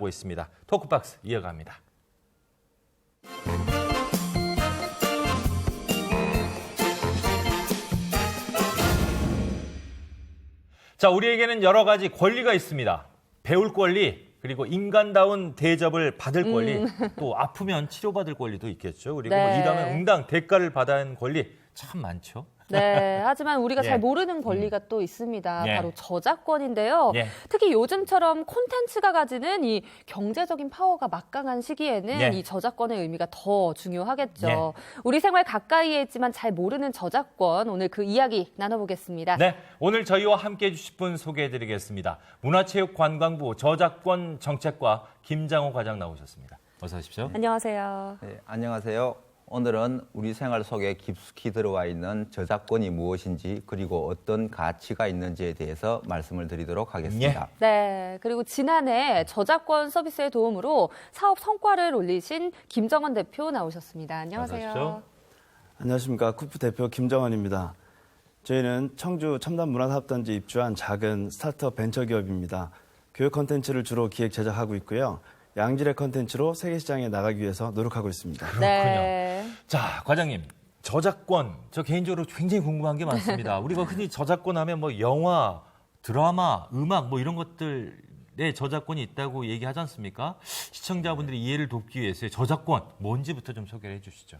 맡고 있습니다. 토크박스 이어갑니다. 자, 우리에게는 여러 가지 권리가 있습니다. 배울 권리, 그리고 인간다운 대접을 받을 권리, 또 아프면 치료받을 권리도 있겠죠. 그리고 네. 일하면 응당 대가를 받아야 하는 권리 참 많죠. 네, 하지만 우리가 예. 잘 모르는 권리가 또 있습니다. 예. 바로 저작권인데요. 예. 특히 요즘처럼 콘텐츠가 가지는 이 경제적인 파워가 막강한 시기에는 예. 이 저작권의 의미가 더 중요하겠죠. 예. 우리 생활 가까이에 있지만 잘 모르는 저작권, 오늘 그 이야기 나눠보겠습니다. 네, 오늘 저희와 함께해 주실 분 소개해드리겠습니다. 문화체육관광부 저작권 정책과 김장호 과장 나오셨습니다. 어서 오십시오. 안녕하세요. 네, 안녕하세요. 오늘은 우리 생활 속에 깊숙이 들어와 있는 저작권이 무엇인지 그리고 어떤 가치가 있는지에 대해서 말씀을 드리도록 하겠습니다. 네, 그리고 지난해 저작권 서비스의 도움으로 사업 성과를 올리신 김정원 대표 나오셨습니다. 안녕하세요. 어서 오십시오. 안녕하십니까. 쿠프 대표 김정원입니다. 저희는 청주 첨단문화사업단지 입주한 작은 스타트업 벤처기업입니다. 교육 콘텐츠를 주로 기획 제작하고 있고요. 양질의 콘텐츠로 세계시장에 나가기 위해서 노력하고 있습니다. 네. 자, 과장님. 저작권, 저 개인적으로 굉장히 궁금한 게 많습니다. 우리가 흔히 저작권 하면 뭐 영화, 드라마, 음악 뭐 이런 것들에 저작권이 있다고 얘기하지 않습니까? 시청자분들이 이해를 돕기 위해서 저작권 뭔지부터 좀 소개를 해 주시죠.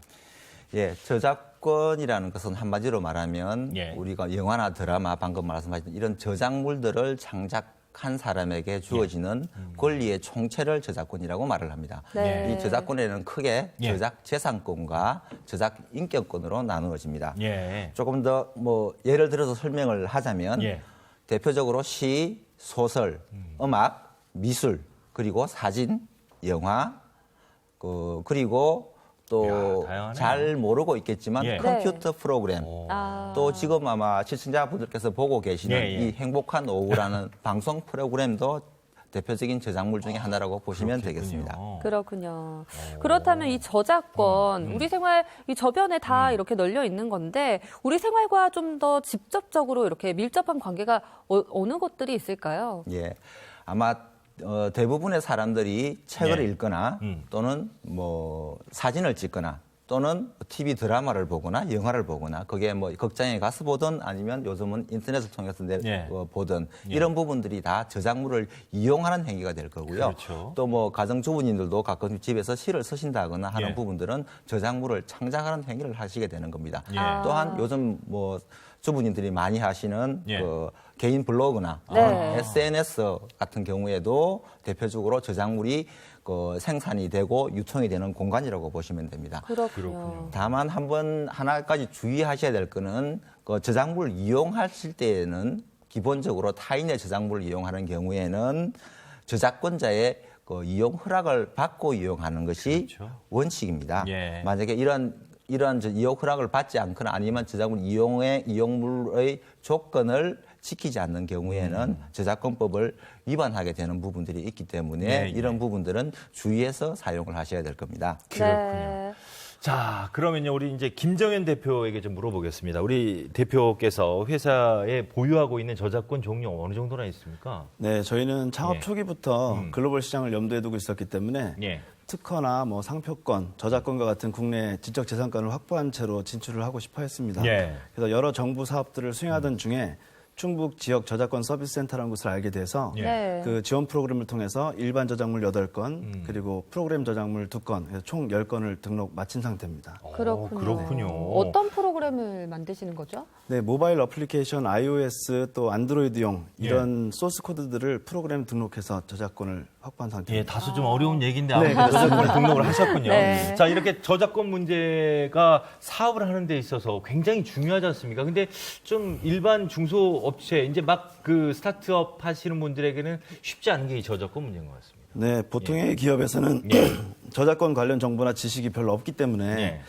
예, 저작권이라는 것은 한마디로 말하면 예. 우리가 영화나 드라마 방금 말씀하신 이런 저작물들을 창작한 사람에게 주어지는 권리의 총체를 저작권이라고 말을 합니다. 네. 이 저작권에는 크게 예. 저작 재산권과 저작 인격권으로 나누어집니다. 예. 조금 더 뭐 예를 들어서 설명을 하자면 예. 대표적으로 시, 소설, 음악, 미술, 그리고 사진, 영화, 그리고 이야, 또 다양하네요. 잘 모르고 있겠지만 예. 컴퓨터 프로그램, 아. 또 지금 아마 시청자분들께서 보고 계시는 예, 예. 이 행복한 오후라는 방송 프로그램도 대표적인 저작물 중에 하나라고 보시면 되겠습니다. 그렇군요. 그렇다면 이 저작권, 우리 생활 이 저변에 다 이렇게 널려 있는 건데 우리 생활과 좀 더 직접적으로 이렇게 밀접한 관계가 어느 것들이 있을까요? 예, 아마 대부분의 사람들이 책을 예. 읽거나 또는 뭐 사진을 찍거나 또는 TV 드라마를 보거나 영화를 보거나 그게 뭐 극장에 가서 보든 아니면 요즘은 인터넷을 통해서 예. 보든 이런 부분들이 다 저작물을 이용하는 행위가 될 거고요. 그렇죠. 또 뭐 가정주부님들도 가끔 집에서 시를 쓰신다거나 하는 예. 부분들은 저작물을 창작하는 행위를 하시게 되는 겁니다. 예. 또한 요즘 뭐 주부님들이 많이 하시는 예. 그 개인 블로그나 네. SNS 같은 경우에도 대표적으로 저작물이 그 생산이 되고 유통이 되는 공간이라고 보시면 됩니다. 그렇군요. 다만 하나까지 주의하셔야 될 거는 그 저작물을 이용하실 때에는 기본적으로 타인의 저작물을 이용하는 경우에는 저작권자의 그 이용 허락을 받고 이용하는 것이 그렇죠. 원칙입니다. 예. 만약에 이런 이용 허락을 받지 않거나 아니면 저작물 이용물의 조건을 지키지 않는 경우에는 저작권법을 위반하게 되는 부분들이 있기 때문에 예, 예. 이런 부분들은 주의해서 사용을 하셔야 될 겁니다. 네. 자, 그러면요, 우리 이제 김정현 대표에게 좀 물어보겠습니다. 우리 대표께서 회사에 보유하고 있는 저작권 종류 어느 정도나 있습니까? 네, 저희는 창업 예. 초기부터 글로벌 시장을 염두에 두고 있었기 때문에 예. 특허나 뭐 상표권, 저작권과 같은 국내 지적재산권을 확보한 채로 진출을 하고 싶어 했습니다. 예. 그래서 여러 정부 사업들을 수행하던 중에 충북 지역 저작권 서비스 센터라는 곳을 알게 돼서 예. 네. 그 지원 프로그램을 통해서 일반 저작물 8건, 그리고 프로그램 저작물 2건, 그래서 총 10건을 등록 마친 상태입니다. 그렇군요. 그렇군요. 어떤 프로그램을 만드시는 거죠? 네, 모바일 어플리케이션 iOS 또 안드로이드용 이런 소스 코드들을 프로그램 등록해서 저작권을 확보한 예, 상태입니다. 다소 좀 어려운 얘기인데 아무튼 저작권을 등록을 하셨군요. 네. 자, 이렇게 저작권 문제가 사업을 하는 데 있어서 굉장히 중요하지 않습니까? 근데 좀 일반 중소업체, 이제 막 그 스타트업 하시는 분들에게는 쉽지 않은 게 이 저작권 문제인 것 같습니다. 네, 보통의 기업에서는 저작권 관련 정보나 지식이 별로 없기 때문에 예.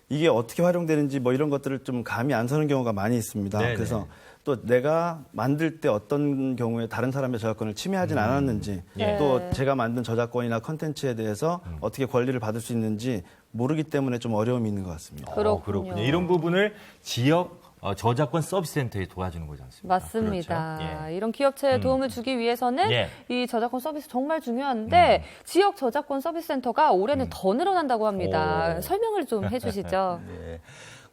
이게 어떻게 활용되는지 뭐 이런 것들을 좀 감이 안 서는 경우가 많이 있습니다. 네네. 그래서 또 내가 만들 때 어떤 경우에 다른 사람의 저작권을 침해하진 않았는지 예. 또 제가 만든 저작권이나 컨텐츠에 대해서 어떻게 권리를 받을 수 있는지 모르기 때문에 좀 어려움이 있는 것 같습니다. 그렇군요. 이런 부분을 지역 저작권 서비스 센터에 도와주는 거지 않습니까? 맞습니다. 그렇죠? 예. 이런 기업체에 도움을 주기 위해서는 예. 이 저작권 서비스 정말 중요한데 지역 저작권 서비스 센터가 올해는 더 늘어난다고 합니다. 오. 설명을 좀 해주시죠. 예.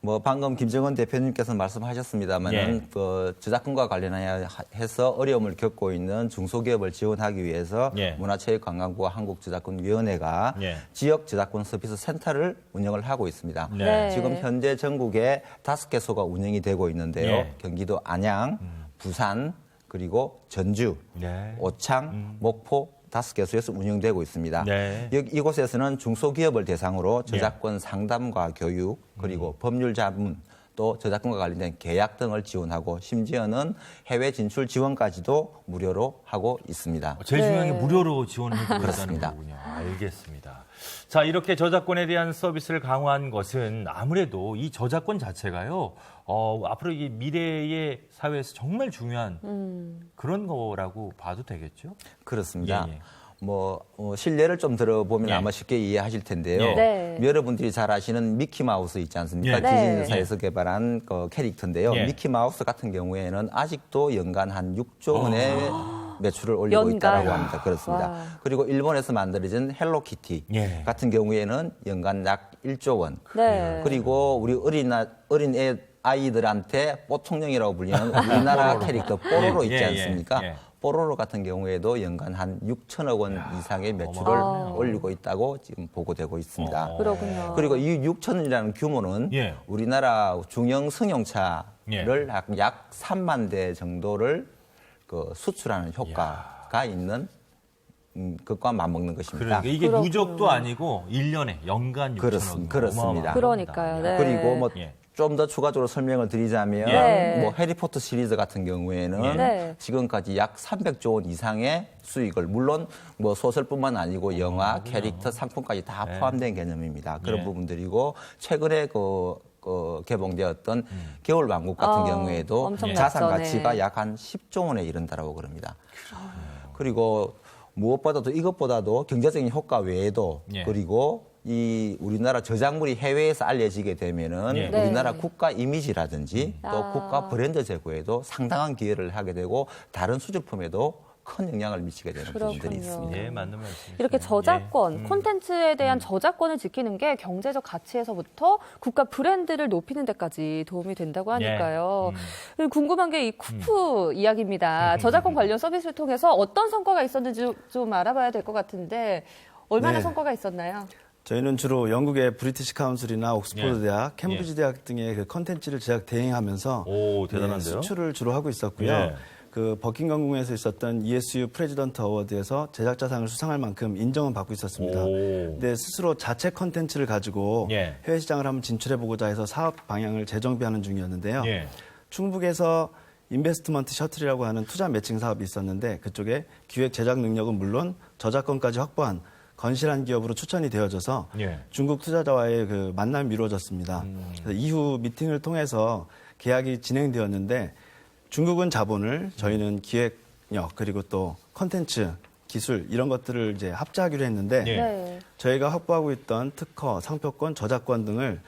뭐 방금 김정은 대표님께서 말씀하셨습니다만은 예. 그 저작권과 관련해서 어려움을 겪고 있는 중소기업을 지원하기 위해서 예. 문화체육관광부와 한국저작권위원회가 예. 지역 저작권 서비스 센터를 운영을 하고 있습니다. 네. 지금 현재 전국에 5개소가 운영이 되고 있는데요. 예. 경기도 안양, 부산, 그리고 전주, 네. 오창, 목포 5개소에서 운영되고 있습니다. 네. 이곳에서는 중소기업을 대상으로 저작권 상담과 교육, 그리고 법률 자문, 또 저작권과 관련된 계약 등을 지원하고 심지어는 해외 진출 지원까지도 무료로 하고 있습니다. 제일 중요한 게 네. 무료로 지원을 해주고 있다는 그렇습니다. 거군요. 알겠습니다. 자, 이렇게 저작권에 대한 서비스를 강화한 것은 아무래도 이 저작권 자체가요, 앞으로 이 미래의 사회에서 정말 중요한 그런 거라고 봐도 되겠죠? 그렇습니다. 예, 예. 실례를 좀 들어보면 예. 아마 쉽게 이해하실 텐데요. 예. 네. 여러분들이 잘 아시는 미키마우스 있지 않습니까? 예. 네. 디즈니사에서 개발한 그 캐릭터인데요. 예. 미키마우스 같은 경우에는 아직도 연간 한 6조 원의 매출을 올리고 연간. 있다고 합니다. 그렇습니다. 와. 그리고 일본에서 만들어진 헬로키티 예. 같은 경우에는 연간 약 1조 원. 네. 그리고 우리 어린 아이들한테 뽀통령이라고 불리는 우리나라 캐릭터 뽀로로 있지 예, 예, 않습니까? 예. 뽀로로 같은 경우에도 연간 한 6천억 원 이상의 매출을 어마어마하네요. 올리고 있다고 지금 보고되고 있습니다. 그렇군요. 그리고 이 6천이라는 규모는 예. 우리나라 중형 승용차를 예. 약 3만 대 정도를 그 수출하는 효과가 있는 그것과 맞먹는 것입니다. 그러니까 이게 그렇군요. 누적도 아니고 1년에 연간 6천억. 그렇습니다. 그러니까요. 네. 그리고 뭐 예. 좀 더 추가적으로 설명을 드리자면 네. 뭐 해리포터 시리즈 같은 경우에는 네. 지금까지 약 300조 원 이상의 수익을 물론 뭐 소설뿐만 아니고 영화, 캐릭터, 상품까지 다 네. 포함된 개념입니다. 그런 예. 부분들이고 최근에 개봉되었던 겨울왕국 같은 경우에도 엄청났죠. 자산 네. 가치가 약 한 10조 원에 이른다라고 그럽니다. 그리고 무엇보다도 이것보다도 경제적인 효과 외에도 예. 그리고 이 우리나라 저작물이 해외에서 알려지게 되면은 예. 우리나라 네. 국가 이미지라든지 또 아. 국가 브랜드 제고에도 상당한 기여를 하게 되고 다른 수출품에도 큰 영향을 미치게 되는 부분들이 그렇군요. 있습니다. 예, 맞는 말씀이시네요. 이렇게 저작권, 예. 콘텐츠에 대한 저작권을 지키는 게 경제적 가치에서부터 국가 브랜드를 높이는 데까지 도움이 된다고 하니까요. 궁금한 게 이 쿠프 이야기입니다. 저작권 관련 서비스를 통해서 어떤 성과가 있었는지 좀 알아봐야 될 것 같은데 얼마나 네. 성과가 있었나요? 저희는 주로 영국의 브리티시 카운슬이나 옥스퍼드 예. 대학, 캠브리지 대학 등의 그 컨텐츠를 제작 대행하면서 오, 대단한데요? 수출을 주로 하고 있었고요. 예. 그 버킹엄 궁에서 있었던 ESU 프레지던트 어워드에서 제작자상을 수상할 만큼 인정은 받고 있었습니다. 오. 근데 스스로 자체 컨텐츠를 가지고 예. 해외 시장을 한번 진출해보고자 해서 사업 방향을 재정비하는 중이었는데요. 예. 충북에서 인베스트먼트 셔틀이라고 하는 투자 매칭 사업이 있었는데 그쪽에 기획 제작 능력은 물론 저작권까지 확보한 건실한 기업으로 추천이 되어져서 예. 중국 투자자와의 그 만남이 이루어졌습니다. 그래서 이후 미팅을 통해서 계약이 진행되었는데 중국은 자본을 저희는 기획력 그리고 또 컨텐츠 기술 이런 것들을 이제 합작하기로 했는데 예. 네. 저희가 확보하고 있던 특허, 상표권, 저작권 등을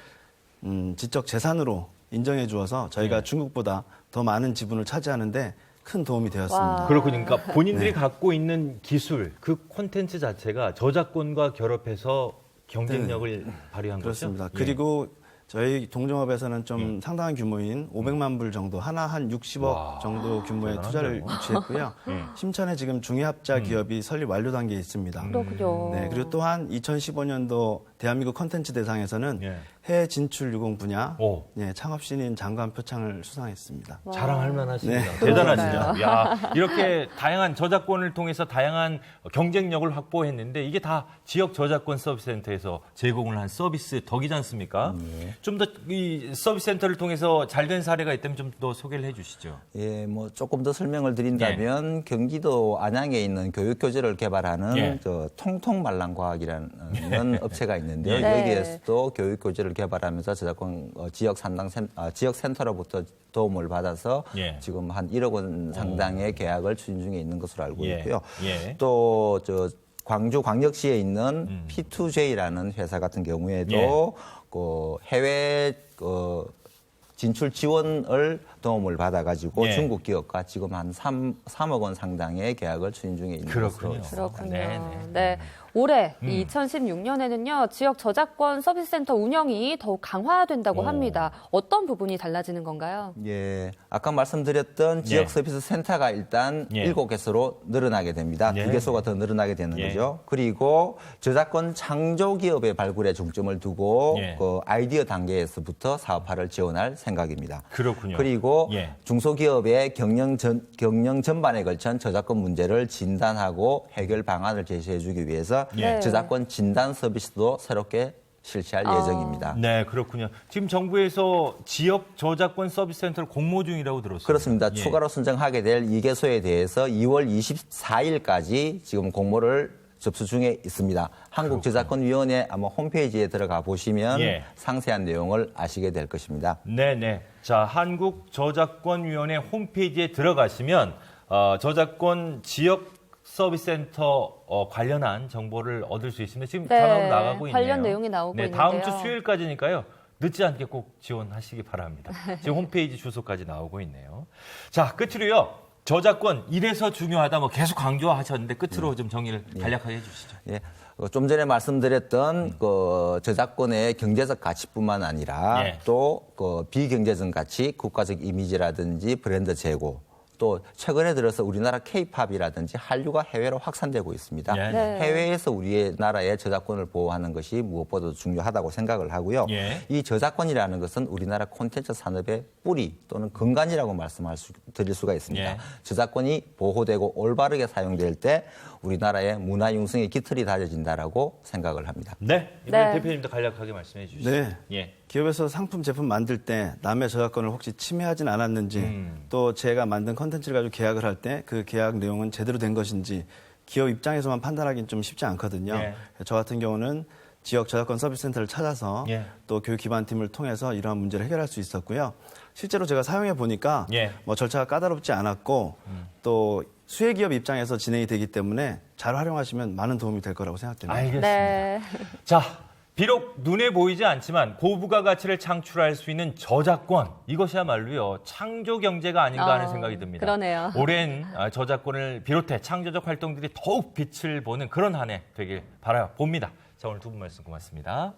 지적 재산으로 인정해 주어서 저희가 예. 중국보다 더 많은 지분을 차지하는데 큰 도움이 되었습니다. 와. 그렇군요. 그러니까 본인들이 갖고 있는 기술, 그 콘텐츠 자체가 저작권과 결합해서 경쟁력을 발휘한 그렇습니다. 거죠? 예. 그리고 저희 동종업에서는 좀 상당한 규모인 500만 불 정도, 하나 한 60억 와, 정도 규모의 투자를 대단하네요. 유치했고요. 예. 심천에 지금 중개합자 기업이 설립 완료 단계에 있습니다. 그렇군요. 네, 그리고 또한 2015년도 대한민국 컨텐츠 대상에서는 예. 해외 진출 유공 분야 오. 예, 창업 신인 장관 표창을 수상했습니다. 자랑할 만하십니다. 네. 대단하시죠. 야, 이렇게 다양한 저작권을 통해서 다양한 경쟁력을 확보했는데 이게 다 지역 저작권 서비스 센터에서 제공을 한 서비스 덕이지 않습니까? 좀 더 이 서비스 센터를 통해서 잘된 사례가 있다면 좀 더 소개를 해 주시죠. 예, 뭐 조금 더 설명을 드린다면 경기도 안양에 있는 교육 교재를 개발하는 예. 저 통통말랑과학이라는 업체가 있는데요. 네. 여기에서도 교육 교재를 개발하면서 저작권 지역 센터로부터 도움을 받아서 예. 지금 한 1억 원 상당의 계약을 추진 중에 있는 것으로 알고 예. 있고요. 예. 또 광주 광역시에 있는 P2J라는 회사 같은 경우에도 예. 그 해외 진출 지원을 도움을 받아가지고 예. 중국 기업과 지금 한 3억 원 상당의 계약을 추진 중에 있는 그렇군요. 것으로 그렇군요. 네, 네. 네. 올해 2016년에는요, 지역 저작권 서비스 센터 운영이 더욱 강화된다고 오. 합니다. 어떤 부분이 달라지는 건가요? 예, 아까 말씀드렸던 지역 예. 서비스 센터가 일단 예. 7개소로 늘어나게 됩니다. 예. 2개소가 더 늘어나게 되는 예. 거죠. 그리고 저작권 창조 기업의 발굴에 중점을 두고 예. 그 아이디어 단계에서부터 사업화를 지원할 생각입니다. 그렇군요. 그리고 예. 중소기업의 경영 전반에 걸친 저작권 문제를 진단하고 해결 방안을 제시해주기 위해서 예. 저작권 진단 서비스도 새롭게 실시할 예정입니다. 네, 그렇군요. 지금 정부에서 지역 저작권 서비스 센터를 공모 중이라고 들었습니다. 그렇습니다. 예. 추가로 선정하게 될 2개소에 대해서 2월 24일까지 지금 공모를 접수 중에 있습니다. 한국저작권위원회 아마 홈페이지에 들어가 보시면 예. 상세한 내용을 아시게 될 것입니다. 네네. 자, 한국저작권위원회 홈페이지에 들어가시면 저작권 지역 서비스 센터 관련한 정보를 얻을 수 있습니다. 지금 네, 자막으로 나가고 있네요. 관련 내용이 나오고 네, 다음 주 있는데요. 수요일까지니까요. 늦지 않게 꼭 지원하시기 바랍니다. 지금 홈페이지 주소까지 나오고 있네요. 자, 끝으로요. 저작권 이래서 중요하다 뭐 계속 강조하셨는데 끝으로 좀 정리를 간략하게 해주시죠. 예. 좀 전에 말씀드렸던 그 저작권의 경제적 가치뿐만 아니라 예. 또 그 비경제적 가치, 국가적 이미지라든지 브랜드 제고, 또 최근에 들어서 우리나라 K-팝이라든지 한류가 해외로 확산되고 있습니다. 예. 네. 해외에서 우리나라의 저작권을 보호하는 것이 무엇보다도 중요하다고 생각을 하고요. 예. 이 저작권이라는 것은 우리나라 콘텐츠 산업의 뿌리 또는 근간이라고 드릴 수가 있습니다. 예. 저작권이 보호되고 올바르게 사용될 때 우리나라의 문화 융성의 기틀이 다져진다라고 생각을 합니다. 네. 이번에 네. 대표님도 간략하게 말씀해 주시죠. 네. 예. 기업에서 상품 제품 만들 때 남의 저작권을 혹시 침해하진 않았는지 또 제가 만든 컨텐츠를 가지고 계약을 할 때 그 계약 내용은 제대로 된 것인지 기업 입장에서만 판단하기는 좀 쉽지 않거든요. 예. 저 같은 경우는 지역 저작권 서비스 센터를 찾아서 예. 또 교육 기반팀을 통해서 이러한 문제를 해결할 수 있었고요. 실제로 제가 사용해 보니까 예. 뭐 절차가 까다롭지 않았고 또 수혜기업 입장에서 진행이 되기 때문에 잘 활용하시면 많은 도움이 될 거라고 생각됩니다. 알겠습니다. 네. 자, 비록 눈에 보이지 않지만 고부가 가치를 창출할 수 있는 저작권 이것이야말로요 창조 경제가 아닌가 하는 생각이 듭니다. 그러네요. 오랜 저작권을 비롯해 창조적 활동들이 더욱 빛을 보는 그런 한 해 되길 바라봅니다. 자, 오늘 두 분 말씀 고맙습니다.